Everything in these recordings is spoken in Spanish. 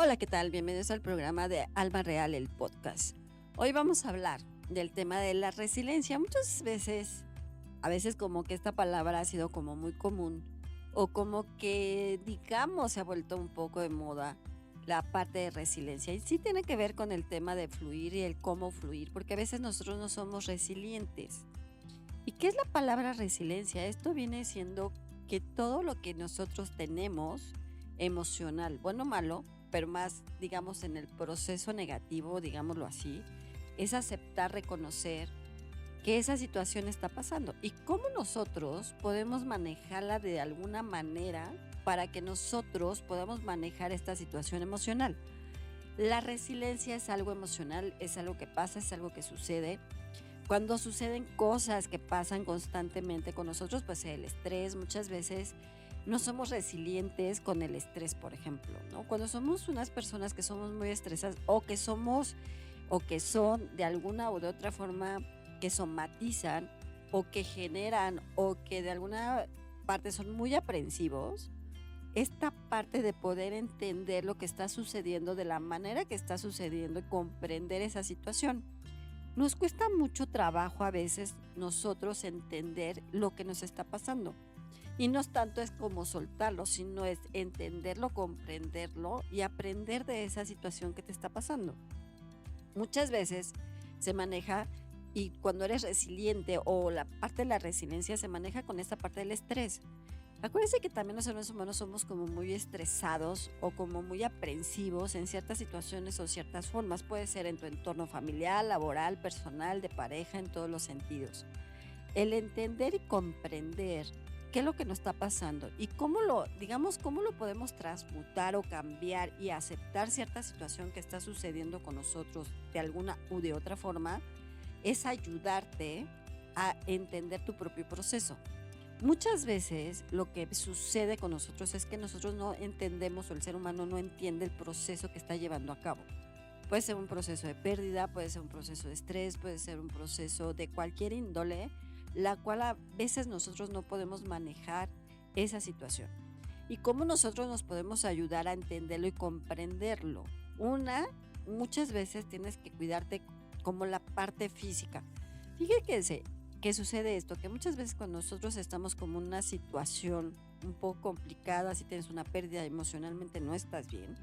Hola, ¿qué tal? Bienvenidos al programa de Alma Real, el podcast. Hoy vamos a hablar del tema de la resiliencia. Muchas veces, a veces como que esta palabra ha sido como muy común o como que, digamos, se ha vuelto un poco de moda la parte de resiliencia. Y sí tiene que ver con el tema de fluir y el cómo fluir, porque a veces nosotros no somos resilientes. ¿Y qué es la palabra resiliencia? Esto viene siendo que todo lo que nosotros tenemos emocional, bueno o malo, pero más, digamos, en el proceso negativo, digámoslo así, es aceptar, reconocer que esa situación está pasando y cómo nosotros podemos manejarla de alguna manera para que nosotros podamos manejar esta situación emocional. La resiliencia es algo emocional, es algo que pasa, es algo que sucede cuando suceden cosas que pasan constantemente con nosotros, pues el estrés, muchas veces no somos resilientes con el estrés, por ejemplo, ¿no? Cuando somos unas personas que somos muy estresadas o que son de alguna o de otra forma que somatizan o que generan o que de alguna parte son muy aprensivos, esta parte de poder entender lo que está sucediendo de la manera que está sucediendo y comprender esa situación. Nos cuesta mucho trabajo a veces nosotros entender lo que nos está pasando. Y no es tanto es como soltarlo, sino es entenderlo, comprenderlo y aprender de esa situación que te está pasando. Muchas veces se maneja y cuando eres resiliente o la parte de la resiliencia se maneja con esta parte del estrés. Acuérdense que también los seres humanos somos como muy estresados o como muy aprensivos en ciertas situaciones o ciertas formas. Puede ser en tu entorno familiar, laboral, personal, de pareja, en todos los sentidos. El entender y comprender qué es lo que nos está pasando y cómo digamos, cómo lo podemos transmutar o cambiar y aceptar cierta situación que está sucediendo con nosotros de alguna u de otra forma, es ayudarte a entender tu propio proceso. Muchas veces lo que sucede con nosotros es que nosotros no entendemos o el ser humano no entiende el proceso que está llevando a cabo. Puede ser un proceso de pérdida, puede ser un proceso de estrés, puede ser un proceso de cualquier índole, la cual a veces nosotros no podemos manejar esa situación. ¿Y cómo nosotros nos podemos ayudar a entenderlo y comprenderlo? Una, muchas veces tienes que cuidarte como la parte física. Fíjese que sucede esto, que muchas veces cuando nosotros estamos como en una situación un poco complicada, si tienes una pérdida emocionalmente no estás bien,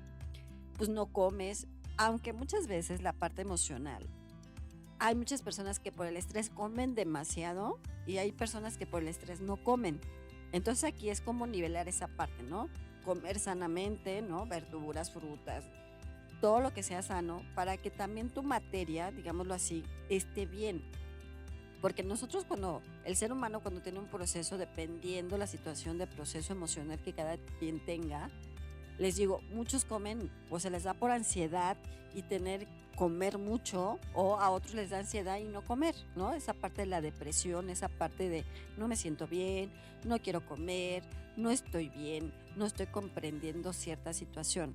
pues no comes, aunque muchas veces la parte emocional, hay muchas personas que por el estrés comen demasiado y hay personas que por el estrés no comen. Entonces aquí es como nivelar esa parte, ¿no? Comer sanamente, ¿no? Verduras, frutas, todo lo que sea sano para que también tu materia, digámoslo así, esté bien. Porque nosotros cuando el ser humano cuando tiene un proceso, dependiendo la situación de proceso emocional que cada quien tenga, les digo, muchos comen o se les da por ansiedad y comer mucho, o a otros les da ansiedad y no comer, ¿no? Esa parte de la depresión, esa parte de no me siento bien, no quiero comer, no estoy bien, no estoy comprendiendo cierta situación.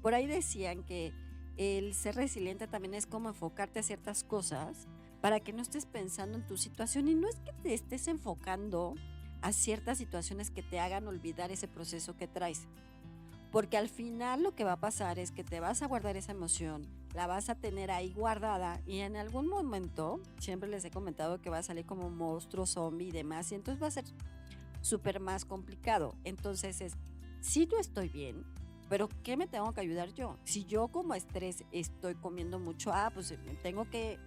Por ahí decían que el ser resiliente también es como enfocarte a ciertas cosas para que no estés pensando en tu situación y no es que te estés enfocando a ciertas situaciones que te hagan olvidar ese proceso que traes. Porque al final lo que va a pasar es que te vas a guardar esa emoción, la vas a tener ahí guardada y en algún momento, siempre les he comentado que va a salir como un monstruo, zombie y demás, y entonces va a ser súper más complicado. Entonces es, sí yo estoy bien, pero ¿qué me tengo que ayudar yo? Si yo como estrés estoy comiendo mucho, pues me tengo que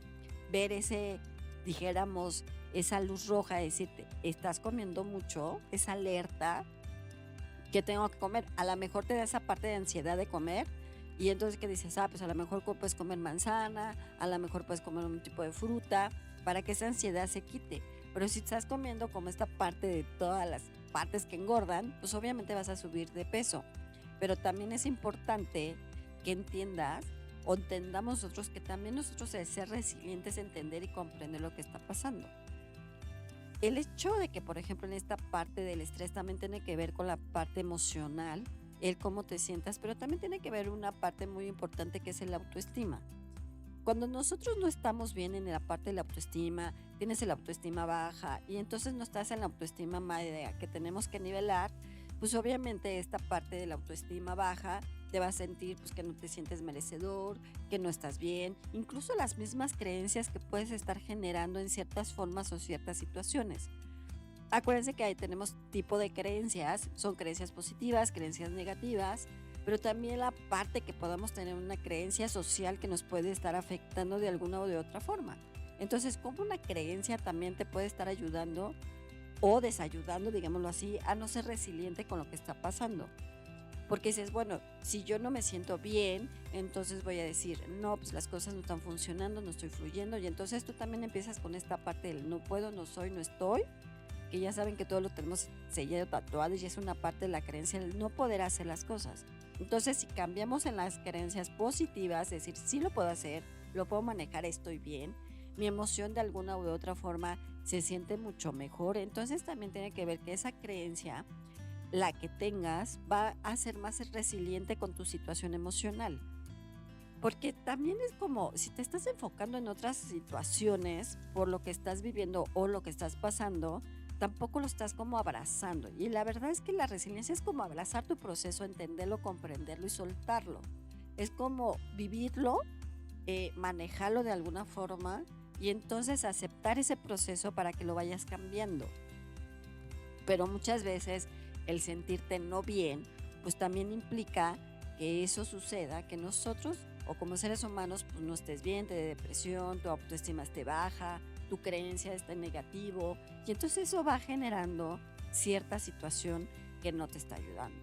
ver dijéramos, esa luz roja, decirte, estás comiendo mucho, esa alerta, ¿qué tengo que comer? A lo mejor te da esa parte de ansiedad de comer y entonces que dices, pues a lo mejor puedes comer manzana, a lo mejor puedes comer un tipo de fruta para que esa ansiedad se quite. Pero si estás comiendo como esta parte de todas las partes que engordan, pues obviamente vas a subir de peso. Pero también es importante que entiendas o entendamos nosotros que también nosotros de ser resilientes, entender y comprender lo que está pasando. El hecho de que, por ejemplo, en esta parte del estrés también tiene que ver con la parte emocional, el cómo te sientas, pero también tiene que ver una parte muy importante que es el autoestima. Cuando nosotros no estamos bien en la parte de la autoestima, tienes el autoestima baja y entonces no estás en la autoestima media que tenemos que nivelar, pues obviamente esta parte de la autoestima baja te vas a sentir pues, que no te sientes merecedor, que no estás bien, incluso las mismas creencias que puedes estar generando en ciertas formas o ciertas situaciones. Acuérdense que ahí tenemos tipo de creencias, son creencias positivas, creencias negativas, pero también la parte que podamos tener una creencia social que nos puede estar afectando de alguna o de otra forma. Entonces, como una creencia también te puede estar ayudando o desayudando, digámoslo así, a no ser resiliente con lo que está pasando. Porque dices, bueno, si yo no me siento bien, entonces voy a decir, no, pues las cosas no están funcionando, no estoy fluyendo. Y entonces tú también empiezas con esta parte del no puedo, no soy, no estoy, que ya saben que todo lo tenemos sellado, tatuado, y es una parte de la creencia del no poder hacer las cosas. Entonces, si cambiamos en las creencias positivas, es decir, sí lo puedo hacer, lo puedo manejar, estoy bien, mi emoción de alguna u otra forma se siente mucho mejor, entonces también tiene que ver que esa creencia, la que tengas, va a ser más resiliente con tu situación emocional. Porque también es como si te estás enfocando en otras situaciones por lo que estás viviendo o lo que estás pasando, tampoco lo estás como abrazando. Y la verdad es que la resiliencia es como abrazar tu proceso, entenderlo, comprenderlo y soltarlo. Es como vivirlo, manejarlo de alguna forma y entonces aceptar ese proceso para que lo vayas cambiando. Pero muchas veces el sentirte no bien, pues también implica que eso suceda, que nosotros o como seres humanos pues no estés bien, te dé depresión, tu autoestima esté baja, tu creencia esté en negativo y entonces eso va generando cierta situación que no te está ayudando,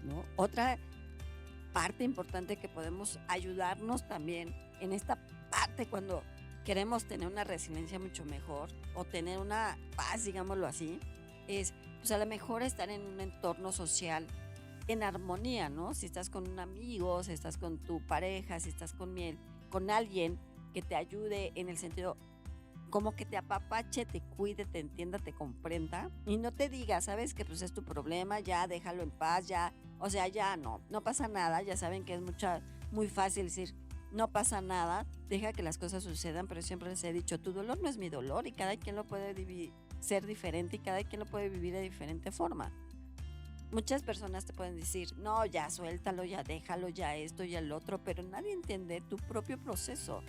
¿no? Otra parte importante que podemos ayudarnos también en esta parte cuando queremos tener una resiliencia mucho mejor o tener una paz, digámoslo así, es pues a lo mejor estar en un entorno social en armonía, ¿no? Si estás con un amigo, si estás con tu pareja, si estás con alguien que te ayude en el sentido como que te apapache, te cuide, te entienda, te comprenda y no te diga, sabes que pues es tu problema, ya déjalo en paz, ya, o sea, ya no pasa nada, ya saben que es muy fácil decir, no pasa nada, deja que las cosas sucedan, pero siempre les he dicho, tu dolor no es mi dolor y cada quien lo puede ser diferente y cada quien lo puede vivir de diferente forma. Muchas personas te pueden decir, no, ya suéltalo, ya déjalo, ya esto, ya el otro, pero nadie entiende tu propio proceso.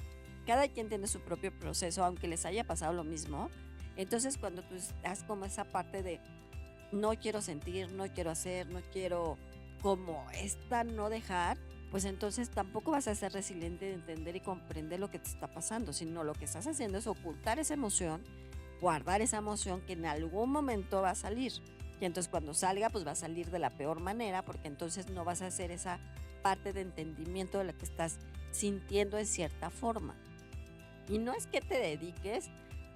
Cada quien tiene su propio proceso, aunque les haya pasado lo mismo. Entonces, cuando tú estás como esa parte de no quiero sentir, no quiero hacer, no quiero como esta no dejar, pues entonces tampoco vas a ser resiliente de entender y comprender lo que te está pasando, sino lo que estás haciendo es ocultar esa emoción, guardar esa emoción que en algún momento va a salir. Y entonces cuando salga, pues va a salir de la peor manera, porque entonces no vas a hacer esa parte de entendimiento de lo que estás sintiendo en cierta forma. Y no es que te dediques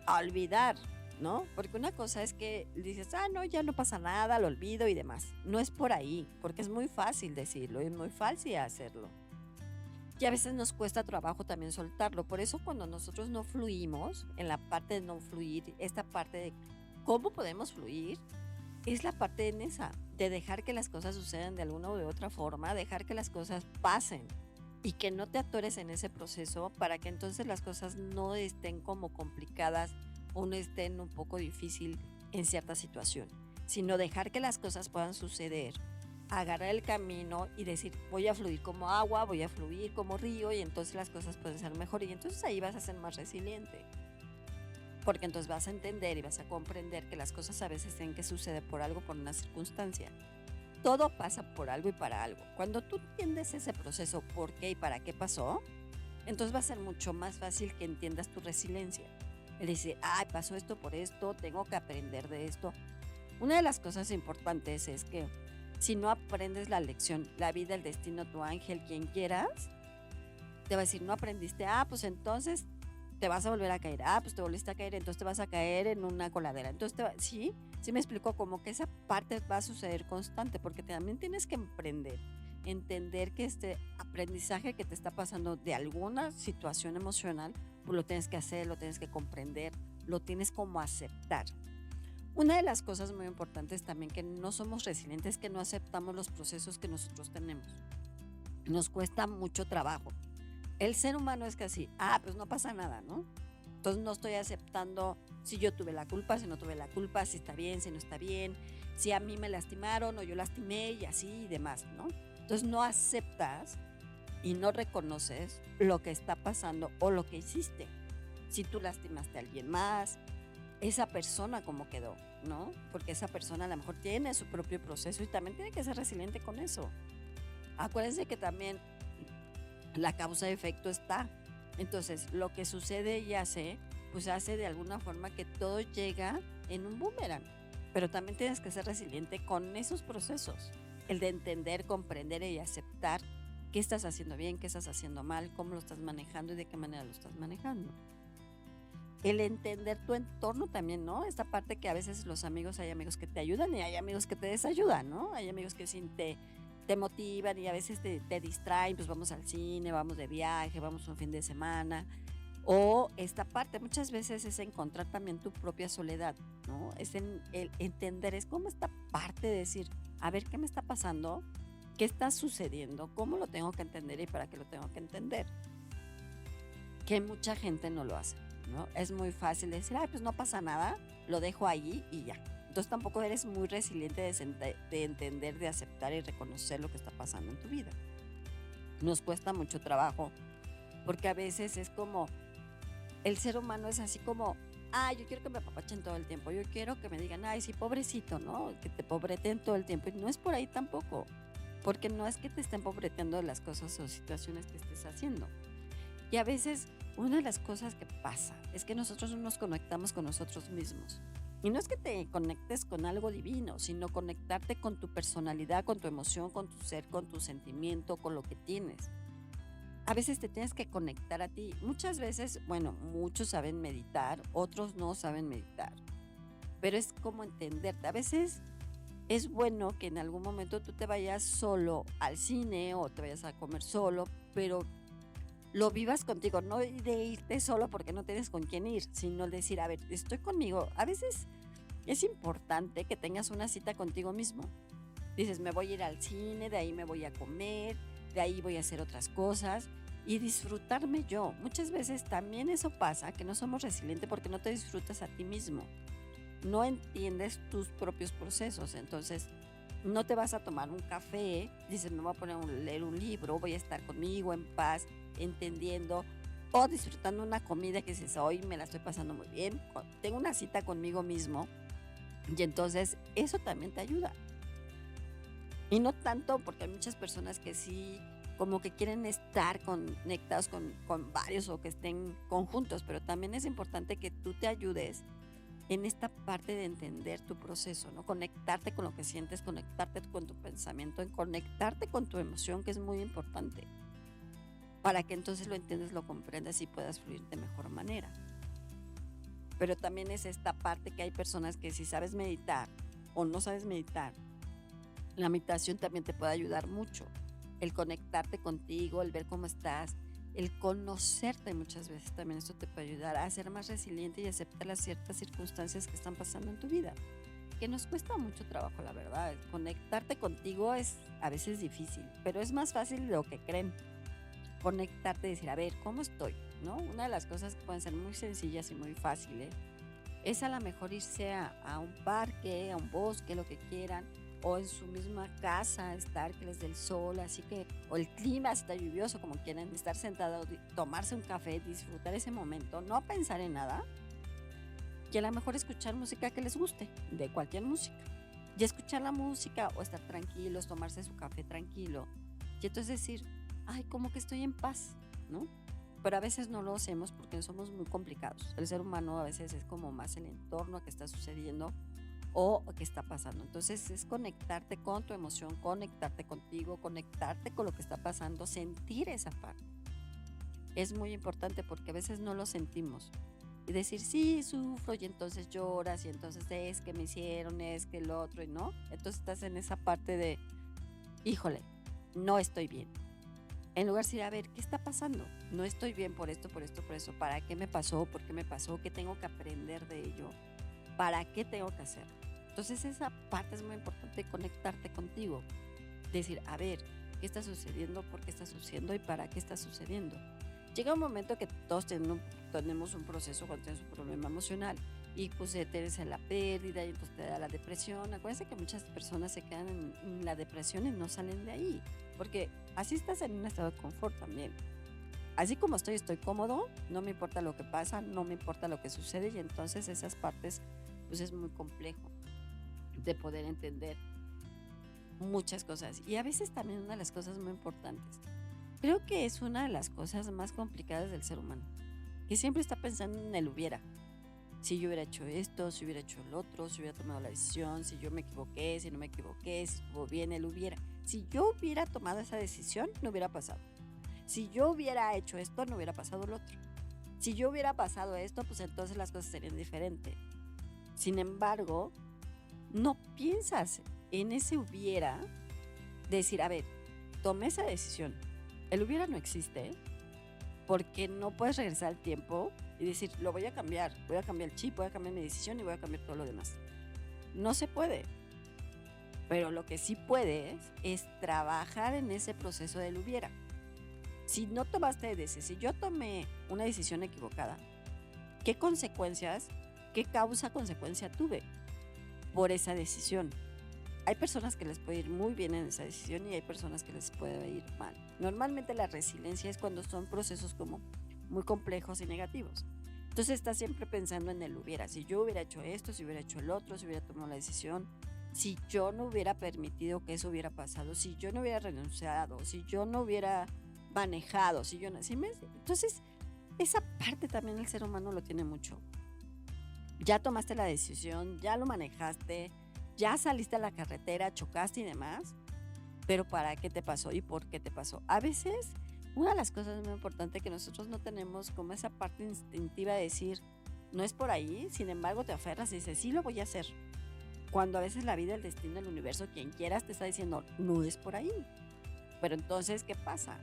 a olvidar, ¿no? Porque una cosa es que dices, no, ya no pasa nada, lo olvido y demás. No es por ahí, porque es muy fácil decirlo y es muy fácil hacerlo. Y a veces nos cuesta trabajo también soltarlo. Por eso cuando nosotros no fluimos, en la parte de no fluir, esta parte de cómo podemos fluir, es la parte en esa, de dejar que las cosas sucedan de alguna u de otra forma, dejar que las cosas pasen y que no te atores en ese proceso para que entonces las cosas no estén como complicadas o no estén un poco difícil en cierta situación, sino dejar que las cosas puedan suceder, agarrar el camino y decir voy a fluir como agua, voy a fluir como río y entonces las cosas pueden ser mejor y entonces ahí vas a ser más resiliente. Porque entonces vas a entender y vas a comprender que las cosas a veces tienen que suceder por algo, por una circunstancia. Todo pasa por algo y para algo. Cuando tú entiendes ese proceso, por qué y para qué pasó, entonces va a ser mucho más fácil que entiendas tu resiliencia. El decir, pasó esto por esto, tengo que aprender de esto. Una de las cosas importantes es que si no aprendes la lección, la vida, el destino, tu ángel, quien quieras, te va a decir, no aprendiste, pues entonces te vas a volver a caer, pues te volviste a caer, entonces te vas a caer en una coladera. Entonces, sí me explico, como que esa parte va a suceder constante, porque también tienes que entender que este aprendizaje que te está pasando de alguna situación emocional, pues lo tienes que hacer, lo tienes que comprender, lo tienes como aceptar. Una de las cosas muy importantes también que no somos resilientes es que no aceptamos los procesos que nosotros tenemos. Nos cuesta mucho trabajo. El ser humano es que así, pues no pasa nada, ¿no? Entonces no estoy aceptando si yo tuve la culpa, si no tuve la culpa, si está bien, si no está bien, si a mí me lastimaron o yo lastimé y así y demás, ¿no? Entonces no aceptas y no reconoces lo que está pasando o lo que hiciste. Si tú lastimaste a alguien más, esa persona cómo quedó, ¿no? Porque esa persona a lo mejor tiene su propio proceso y también tiene que ser resiliente con eso. Acuérdense que también la causa-efecto está. Entonces, lo que sucede y hace, pues hace de alguna forma que todo llega en un boomerang. Pero también tienes que ser resiliente con esos procesos. El de entender, comprender y aceptar qué estás haciendo bien, qué estás haciendo mal, cómo lo estás manejando y de qué manera lo estás manejando. El entender tu entorno también, ¿no? Esta parte que a veces los amigos, hay amigos que te ayudan y hay amigos que te desayudan, ¿no? Hay amigos que sí te motivan y a veces te distraen, pues vamos al cine, vamos de viaje, vamos un fin de semana. O esta parte, muchas veces es encontrar también tu propia soledad, ¿no? Es el entender, es como esta parte de decir, a ver, ¿qué me está pasando? ¿Qué está sucediendo? ¿Cómo lo tengo que entender y para qué lo tengo que entender? Que mucha gente no lo hace, ¿no? Es muy fácil decir, ay, pues no pasa nada, lo dejo ahí y ya. Entonces tampoco eres muy resiliente de entender, de aceptar y reconocer lo que está pasando en tu vida. Nos cuesta mucho trabajo porque a veces es como, el ser humano es así como, ay, yo quiero que me apapachen todo el tiempo, yo quiero que me digan, ay, sí, pobrecito, ¿no? Que te pobreten todo el tiempo. Y no es por ahí tampoco, porque no es que te estén pobreteando las cosas o situaciones que estés haciendo. Y a veces una de las cosas que pasa es que nosotros no nos conectamos con nosotros mismos. Y no es que te conectes con algo divino, sino conectarte con tu personalidad, con tu emoción, con tu ser, con tu sentimiento, con lo que tienes. A veces te tienes que conectar a ti. Muchas veces, bueno, muchos saben meditar, otros no saben meditar. Pero es como entenderte. A veces es bueno que en algún momento tú te vayas solo al cine o te vayas a comer solo, pero lo vivas contigo, no de irte solo porque no tienes con quién ir, sino el decir, a ver, estoy conmigo. A veces es importante que tengas una cita contigo mismo. Dices, me voy a ir al cine, de ahí me voy a comer, de ahí voy a hacer otras cosas y disfrutarme yo. Muchas veces también eso pasa, que no somos resilientes porque no te disfrutas a ti mismo. No entiendes tus propios procesos, entonces no te vas a tomar un café, dices, me voy a poner a leer un libro, voy a estar conmigo en paz, entendiendo o disfrutando una comida que dices, hoy me la estoy pasando muy bien, tengo una cita conmigo mismo y entonces eso también te ayuda. Y no tanto porque hay muchas personas que sí como que quieren estar conectados con varios o que estén conjuntos, pero también es importante que tú te ayudes en esta parte de entender tu proceso, ¿no? Conectarte con lo que sientes, conectarte con tu pensamiento, en conectarte con tu emoción, que es muy importante, para que entonces lo entiendas, lo comprendas y puedas fluir de mejor manera. Pero también es esta parte que hay personas que si sabes meditar o no sabes meditar, la meditación también te puede ayudar mucho. El conectarte contigo, el ver cómo estás, el conocerte muchas veces también esto te puede ayudar a ser más resiliente y aceptar las ciertas circunstancias que están pasando en tu vida. Que nos cuesta mucho trabajo, la verdad. Conectarte contigo es a veces difícil, pero es más fácil de lo que creen. Conectarte y decir, a ver, ¿cómo estoy? ¿No? Una de las cosas que pueden ser muy sencillas y muy fáciles es a lo mejor irse a un parque, a un bosque, lo que quieran, o en su misma casa, estar que les dé el sol, así que, o el clima está lluvioso, como quieran, estar sentado, tomarse un café, disfrutar ese momento, no pensar en nada, y a lo mejor escuchar música que les guste, de cualquier música, y escuchar la música o estar tranquilos, tomarse su café tranquilo, y entonces decir, ay, como que estoy en paz, ¿no? Pero a veces no lo hacemos porque somos muy complicados. El ser humano a veces es como más el entorno que está sucediendo o qué está pasando. Entonces es conectarte con tu emoción, conectarte contigo, conectarte con lo que está pasando, sentir esa parte. Es muy importante porque a veces no lo sentimos. Y decir, sí, sufro y entonces lloras y entonces es que me hicieron, es que el otro y no. Entonces estás en esa parte de, híjole, no estoy bien. En lugar de decir, a ver, ¿qué está pasando? No estoy bien por esto, por esto, por eso. ¿Para qué me pasó? ¿Por qué me pasó? ¿Qué tengo que aprender de ello? ¿Para qué tengo que hacer? Entonces esa parte es muy importante, conectarte contigo. Decir, a ver, ¿qué está sucediendo? ¿Por qué está sucediendo? ¿Y para qué está sucediendo? Llega un momento que todos tenemos un proceso cuando tenemos un problema emocional y pues tienes la pérdida y entonces te da la depresión. Acuérdense que muchas personas se quedan en la depresión y no salen de ahí, porque así estás en un estado de confort también. Así como estoy cómodo, no me importa lo que pasa, no me importa lo que sucede y entonces esas partes pues es muy complejo de poder entender muchas cosas. Y a veces también una de las cosas muy importantes, creo que es una de las cosas más complicadas del ser humano, que siempre está pensando en el hubiera. Si yo hubiera hecho esto, si hubiera hecho el otro, si hubiera tomado la decisión, si yo me equivoqué, si no me equivoqué, si estuvo bien, el hubiera. Si yo hubiera tomado esa decisión, no hubiera pasado. Si yo hubiera hecho esto, no hubiera pasado lo otro. Si yo hubiera pasado esto, pues entonces las cosas serían diferentes. Sin embargo, no piensas en ese hubiera, decir, a ver, tomé esa decisión. El hubiera no existe, porque no puedes regresar al tiempo y decir, lo voy a cambiar el chip, voy a cambiar mi decisión y voy a cambiar todo lo demás. No se puede. Pero lo que sí puedes es trabajar en ese proceso del hubiera. Si no tomaste decisión, si yo tomé una decisión equivocada, ¿qué consecuencias, qué causa-consecuencia tuve por esa decisión? Hay personas que les puede ir muy bien en esa decisión y hay personas que les puede ir mal. Normalmente la resiliencia es cuando son procesos como muy complejos y negativos. Entonces estás siempre pensando en el hubiera. Si yo hubiera hecho esto, si hubiera hecho el otro, si hubiera tomado la decisión, si yo no hubiera permitido que eso hubiera pasado, si yo no hubiera renunciado, si yo no hubiera manejado, si yo no... ¿sí me? Entonces, esa parte también el ser humano lo tiene mucho. Ya tomaste la decisión, ya lo manejaste, ya saliste a la carretera, chocaste y demás, pero ¿para qué te pasó y por qué te pasó? A veces, una de las cosas muy importantes que nosotros no tenemos como esa parte instintiva de decir, no es por ahí, sin embargo te aferras y dices, sí lo voy a hacer. Cuando a veces la vida, el destino, el universo, quien quieras te está diciendo, no es por ahí. Pero entonces, ¿qué pasa?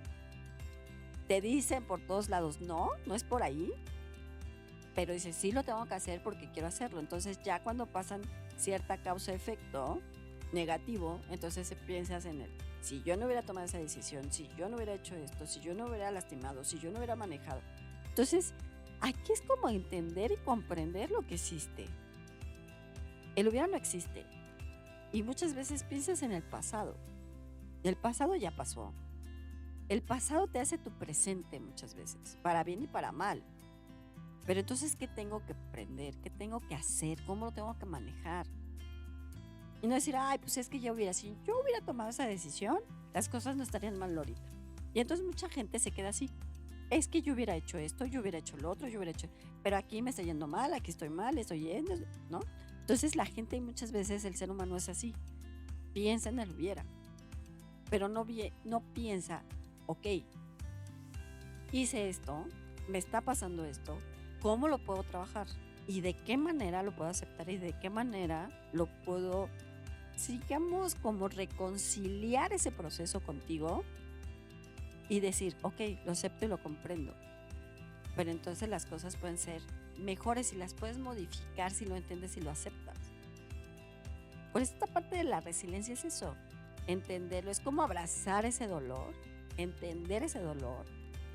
Te dicen por todos lados, no, no es por ahí, pero dices, sí lo tengo que hacer porque quiero hacerlo. Entonces ya cuando pasan cierta causa-efecto negativo, entonces piensas en el, si yo no hubiera tomado esa decisión, si yo no hubiera hecho esto, si yo no hubiera lastimado, si yo no hubiera manejado. Entonces, aquí es como entender y comprender lo que existe. El hubiera no existe. Y muchas veces piensas en el pasado. El pasado ya pasó. El pasado te hace tu presente muchas veces, para bien y para mal. Pero entonces, ¿qué tengo que aprender? ¿Qué tengo que hacer? ¿Cómo lo tengo que manejar? Y no decir, ay, pues es que si yo hubiera tomado esa decisión, las cosas no estarían mal ahorita. Y entonces mucha gente se queda así. Es que yo hubiera hecho esto, yo hubiera hecho lo otro, yo hubiera hecho... Pero aquí me está yendo mal, aquí estoy mal, estoy yendo, ¿no? Entonces la gente muchas veces, el ser humano es así. Piensa en el hubiera. Pero no piensa, ok, hice esto, me está pasando esto, ¿cómo lo puedo trabajar? ¿Y de qué manera lo puedo aceptar? ¿Y de qué manera lo puedo, digamos, como reconciliar ese proceso contigo? Y decir, ok, lo acepto y lo comprendo. Pero entonces las cosas pueden ser mejores y las puedes modificar si lo entiendes y lo aceptas. Por esta parte de la resiliencia es eso, entenderlo, es como abrazar ese dolor, entender ese dolor,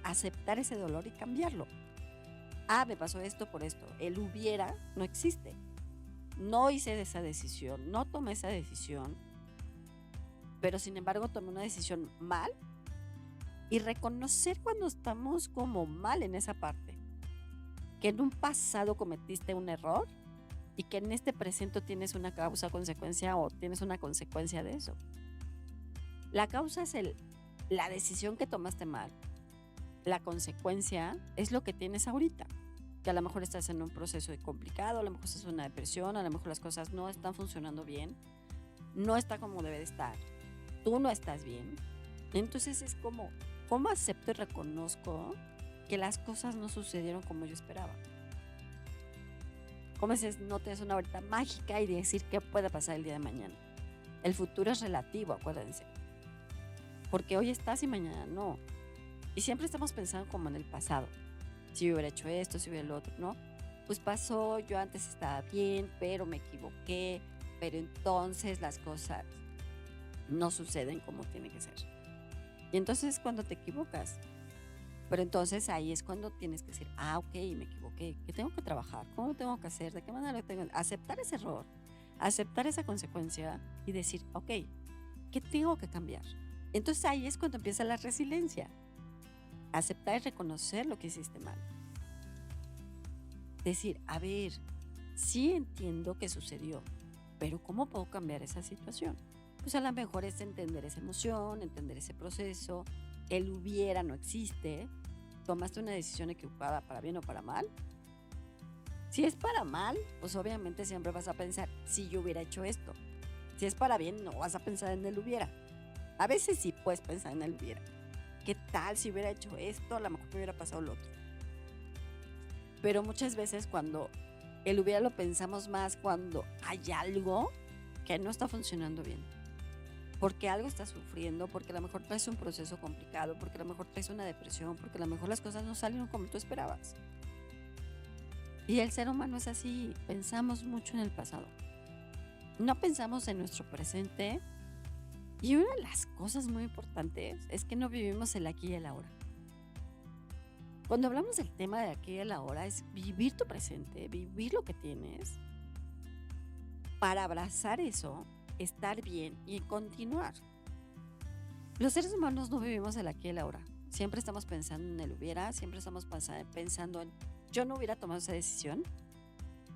aceptar ese dolor y cambiarlo. Ah, me pasó esto por esto. El hubiera no existe. No hice esa decisión, no tomé esa decisión, pero sin embargo tomé una decisión mal y reconocer cuando estamos como mal en esa parte. Que en un pasado cometiste un error y que en este presente tienes una causa-consecuencia o tienes una consecuencia de eso. La causa es la decisión que tomaste mal. La consecuencia es lo que tienes ahorita. Que a lo mejor estás en un proceso complicado, a lo mejor estás en una depresión, a lo mejor las cosas no están funcionando bien, no está como debe de estar, tú no estás bien. Entonces es como, ¿cómo acepto y reconozco que las cosas no sucedieron como yo esperaba? ¿Cómo es no te es una varita mágica y decir qué puede pasar el día de mañana? El futuro es relativo, acuérdense. Porque hoy estás y mañana no. Y siempre estamos pensando como en el pasado. Si yo hubiera hecho esto, si hubiera lo otro, ¿no? Pues pasó, yo antes estaba bien, pero me equivoqué, pero entonces las cosas no suceden como tienen que ser. Y entonces cuando te equivocas, Pero entonces ahí es cuando tienes que decir, ok, me equivoqué, ¿qué tengo que trabajar? ¿Cómo lo tengo que hacer? ¿De qué manera lo tengo que aceptar ese error, aceptar esa consecuencia y decir, ok, ¿qué tengo que cambiar? Entonces ahí es cuando empieza la resiliencia, aceptar y reconocer lo que hiciste mal. Decir, a ver, sí entiendo que sucedió, pero ¿cómo puedo cambiar esa situación? Pues a lo mejor es entender esa emoción, entender ese proceso, el hubiera no existe, tomaste una decisión equivocada para bien o para mal. Si es para mal, pues obviamente siempre vas a pensar, si yo hubiera hecho esto. Si es para bien, no vas a pensar en el hubiera. A veces sí puedes pensar en el hubiera. ¿Qué tal si hubiera hecho esto? A lo mejor me hubiera pasado lo otro. Pero muchas veces cuando el hubiera lo pensamos más cuando hay algo que no está funcionando bien. Porque algo estás sufriendo, porque a lo mejor traes un proceso complicado, porque a lo mejor traes una depresión, porque a lo mejor las cosas no salieron como tú esperabas. Y el ser humano es así, pensamos mucho en el pasado. No pensamos en nuestro presente. Y una de las cosas muy importantes es que no vivimos el aquí y el ahora. Cuando hablamos del tema de aquí y el ahora es vivir tu presente, vivir lo que tienes para abrazar eso, estar bien y continuar. Los seres humanos no vivimos el aquí y el ahora. Siempre estamos pensando en el hubiera, siempre estamos pensando en yo no hubiera tomado esa decisión,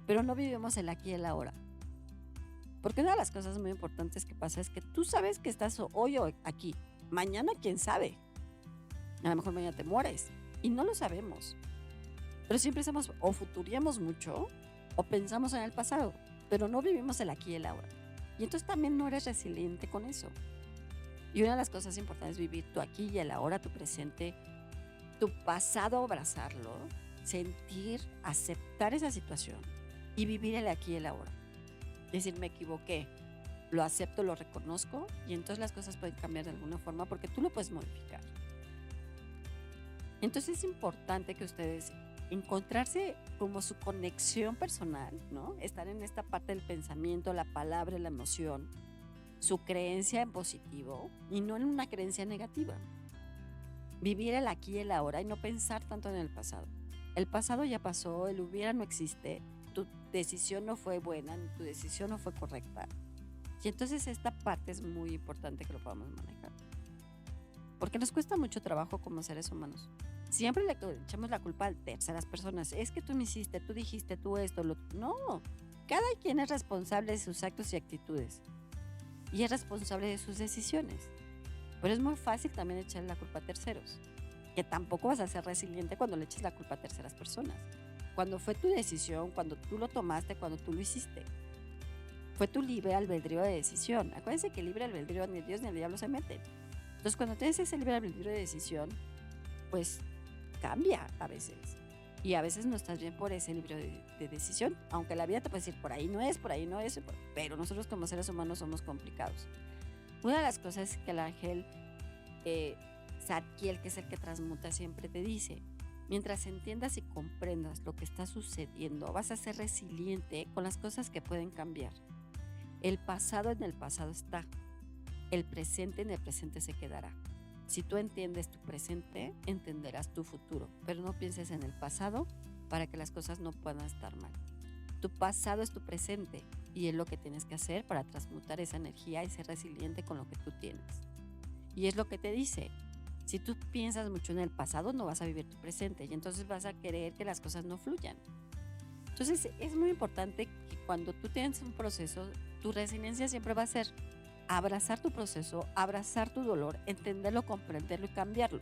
pero no vivimos el aquí y el ahora. Porque una de las cosas muy importantes que pasa es que tú sabes que estás hoy o aquí, mañana quién sabe. A lo mejor mañana te mueres y no lo sabemos. Pero siempre estamos o futuriamos mucho o pensamos en el pasado, pero no vivimos el aquí y el ahora. Y entonces también no eres resiliente con eso. Y una de las cosas importantes es vivir tu aquí y el ahora, tu presente, tu pasado, abrazarlo, sentir, aceptar esa situación y vivir el aquí y el ahora. Es decir, me equivoqué, lo acepto, lo reconozco y entonces las cosas pueden cambiar de alguna forma porque tú lo puedes modificar. Entonces es importante que ustedes encontrarse como su conexión personal, ¿no? Estar en esta parte del pensamiento, la palabra, la emoción, su creencia en positivo y no en una creencia negativa. Vivir el aquí y el ahora y no pensar tanto en el pasado. El pasado ya pasó, el hubiera no existe, tu decisión no fue buena, tu decisión no fue correcta. Y entonces esta parte es muy importante que lo podamos manejar. Porque nos cuesta mucho trabajo como seres humanos. Siempre le echamos la culpa a terceras personas. Es que tú me hiciste, tú dijiste, tú esto, lo... No, cada quien es responsable de sus actos y actitudes. Y es responsable de sus decisiones. Pero es muy fácil también echarle la culpa a terceros. Que tampoco vas a ser resiliente cuando le eches la culpa a terceras personas. Cuando fue tu decisión, cuando tú lo tomaste, cuando tú lo hiciste. Fue tu libre albedrío de decisión. Acuérdense que el libre albedrío ni Dios ni el diablo se meten. Entonces cuando tienes ese libre albedrío de decisión, pues cambia a veces. Y a veces no estás bien por ese libre de decisión. Aunque la vida te puede decir, por ahí no es, pero nosotros como seres humanos somos complicados. Una de las cosas que el ángel Zadkiel, que es el que transmuta, siempre te dice, mientras entiendas y comprendas lo que está sucediendo, vas a ser resiliente con las cosas que pueden cambiar. El pasado en el pasado está, el presente en el presente se quedará. Si tú entiendes tu presente, entenderás tu futuro, pero no pienses en el pasado para que las cosas no puedan estar mal. Tu pasado es tu presente y es lo que tienes que hacer para transmutar esa energía y ser resiliente con lo que tú tienes. Y es lo que te dice, si tú piensas mucho en el pasado no vas a vivir tu presente y entonces vas a querer que las cosas no fluyan. Entonces es muy importante que cuando tú tienes un proceso, tu resiliencia siempre va a ser abrazar tu proceso, abrazar tu dolor, entenderlo, comprenderlo y cambiarlo.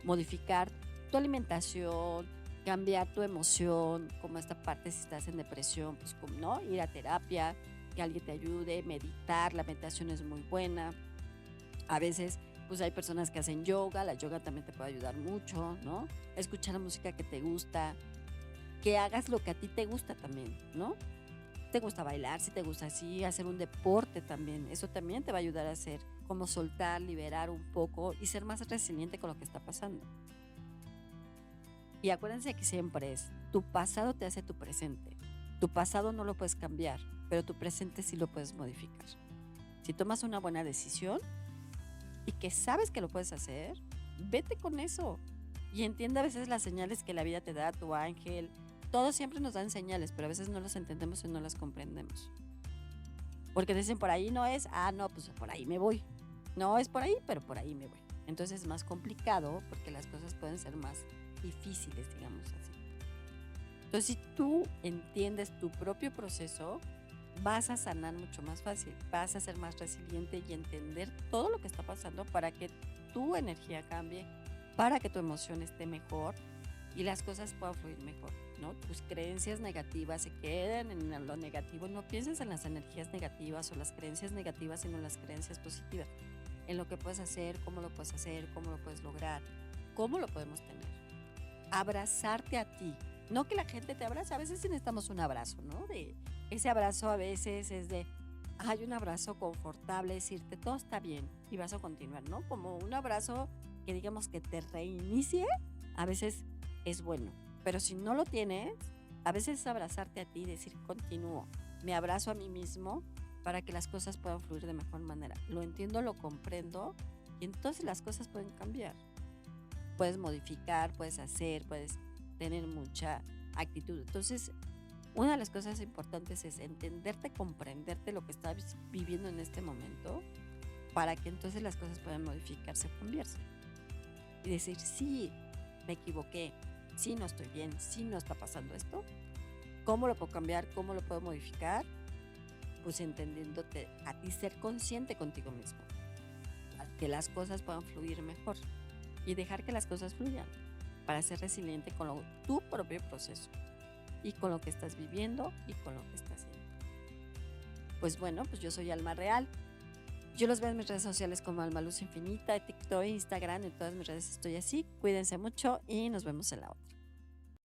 Modificar tu alimentación, cambiar tu emoción, como esta parte si estás en depresión, pues como no, ir a terapia, que alguien te ayude, meditar, la meditación es muy buena. A veces pues hay personas que hacen yoga, la yoga también te puede ayudar mucho, ¿no? Escuchar la música que te gusta, que hagas lo que a ti te gusta también, ¿no? Te gusta bailar, si te gusta así, hacer un deporte también, eso también te va a ayudar a hacer, como soltar, liberar un poco y ser más resiliente con lo que está pasando. Y acuérdense que siempre es, tu pasado te hace tu presente. Tu pasado no lo puedes cambiar, pero tu presente sí lo puedes modificar. Si tomas una buena decisión y que sabes que lo puedes hacer, vete con eso. Y entiende a veces las señales que la vida te da, tu ángel. Todos siempre nos dan señales, pero a veces no las entendemos y no las comprendemos. Porque dicen por ahí no es, no, pues por ahí me voy. No es por ahí, pero por ahí me voy. Entonces es más complicado porque las cosas pueden ser más difíciles, digamos así. Entonces, si tú entiendes tu propio proceso, vas a sanar mucho más fácil, vas a ser más resiliente y entender todo lo que está pasando para que tu energía cambie, para que tu emoción esté mejor y las cosas puedan fluir mejor, ¿no? Tus creencias negativas se quedan en lo negativo, no pienses en las energías negativas o las creencias negativas, sino en las creencias positivas, en lo que puedes hacer, cómo lo puedes lograr, cómo lo podemos tener. Abrazarte a ti, no que la gente te abrace, a veces sí necesitamos un abrazo, ¿no? Ese abrazo a veces es hay un abrazo confortable, decirte todo está bien y vas a continuar, ¿no? Como un abrazo que digamos que te reinicie, a veces es bueno, pero si no lo tienes, a veces es abrazarte a ti y decir continúo, me abrazo a mí mismo para que las cosas puedan fluir de mejor manera. Lo entiendo, lo comprendo y entonces las cosas pueden cambiar. Puedes modificar, puedes hacer, puedes tener mucha actitud. Entonces, una de las cosas importantes es entenderte, comprenderte lo que estás viviendo en este momento para que entonces las cosas puedan modificarse o cambiarse. Y decir, sí, me equivoqué, sí no estoy bien, sí no está pasando esto. ¿Cómo lo puedo cambiar? ¿Cómo lo puedo modificar? Pues entendiéndote a ti, ser consciente contigo mismo, para que las cosas puedan fluir mejor y dejar que las cosas fluyan para ser resiliente con tu propio proceso y con lo que estás viviendo y con lo que estás haciendo. Pues bueno, pues yo soy Alma Real. Yo los veo en mis redes sociales como Alma Luz Infinita, TikTok, Instagram, en todas mis redes estoy así. Cuídense mucho y nos vemos en la otra.